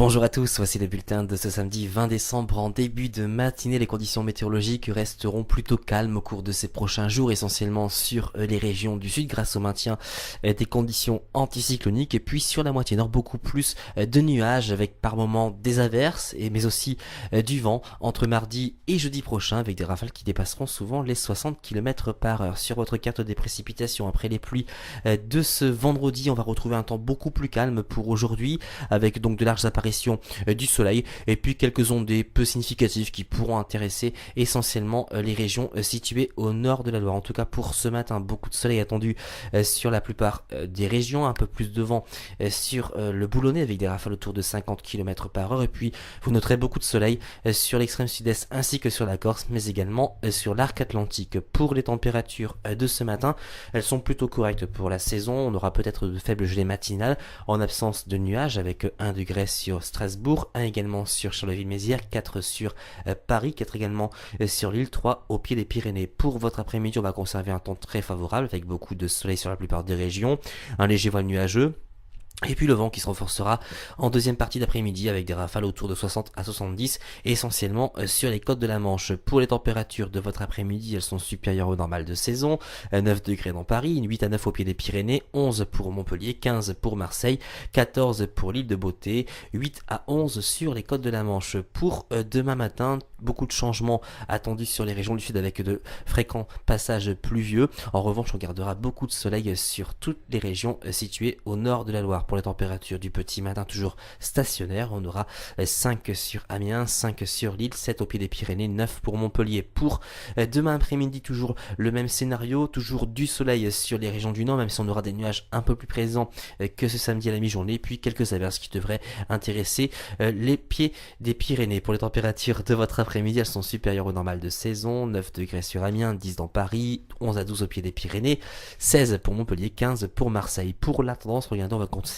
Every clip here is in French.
Bonjour à tous, voici le bulletin de ce samedi 20 décembre. En début de matinée, les conditions météorologiques resteront plutôt calmes au cours de ces prochains jours, essentiellement sur les régions du sud grâce au maintien des conditions anticycloniques, et puis sur la moitié nord beaucoup plus de nuages avec par moments des averses mais aussi du vent entre mardi et jeudi prochain avec des rafales qui dépasseront souvent les 60 km/h. Sur votre carte des précipitations, après les pluies de ce vendredi, on va retrouver un temps beaucoup plus calme pour aujourd'hui avec donc de larges apparition du soleil et puis quelques ondées peu significatives qui pourront intéresser essentiellement les régions situées au nord de la Loire. En tout cas pour ce matin, beaucoup de soleil attendu sur la plupart des régions, un peu plus de vent sur le Boulonnais avec des rafales autour de 50 km/h, et puis vous noterez beaucoup de soleil sur l'extrême sud-est ainsi que sur la Corse, mais également sur l'arc atlantique. Pour les températures de ce matin, elles sont plutôt correctes pour la saison. On aura peut-être de faibles gelées matinales en absence de nuages avec 1 degré sur Strasbourg, 1 également sur Charleville-Mézières, 4 sur Paris, 4 également sur l'île, 3 au pied des Pyrénées. Pour votre après-midi, on va conserver un temps très favorable avec beaucoup de soleil sur la plupart des régions, un léger voile nuageux. Et puis le vent qui se renforcera en deuxième partie d'après-midi avec des rafales autour de 60 à 70, essentiellement sur les côtes de la Manche. Pour les températures de votre après-midi, elles sont supérieures au normal de saison, 9 degrés dans Paris, 8 à 9 au pied des Pyrénées, 11 pour Montpellier, 15 pour Marseille, 14 pour l'île de Beauté, 8 à 11 sur les côtes de la Manche. Pour demain matin, beaucoup de changements attendus sur les régions du sud avec de fréquents passages pluvieux. En revanche, on gardera beaucoup de soleil sur toutes les régions situées au nord de la Loire. Pour les températures du petit matin, toujours stationnaire, on aura 5 sur Amiens, 5 sur Lille, 7 au pied des Pyrénées, 9 pour Montpellier. Pour demain après-midi, toujours le même scénario, toujours du soleil sur les régions du nord, même si on aura des nuages un peu plus présents que ce samedi à la mi-journée, puis quelques averses qui devraient intéresser les pieds des Pyrénées. Pour les températures de votre après-midi, elles sont supérieures au normal de saison, 9 degrés sur Amiens, 10 dans Paris, 11 à 12 au pied des Pyrénées, 16 pour Montpellier, 15 pour Marseille. Pour la tendance, regardez, on va conserver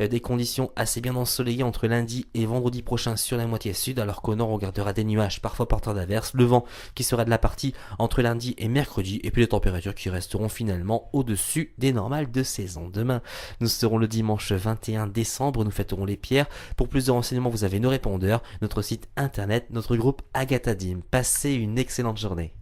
des conditions assez bien ensoleillées entre lundi et vendredi prochain sur la moitié sud, alors qu'au nord on gardera des nuages parfois porteurs d'averses, le vent qui sera de la partie entre lundi et mercredi, et puis les températures qui resteront finalement au-dessus des normales de saison. Demain, nous serons le dimanche 21 décembre, nous fêterons les pierres. Pour plus de renseignements, vous avez nos répondeurs, notre site internet, notre groupe Agatha Dim. Passez une excellente journée.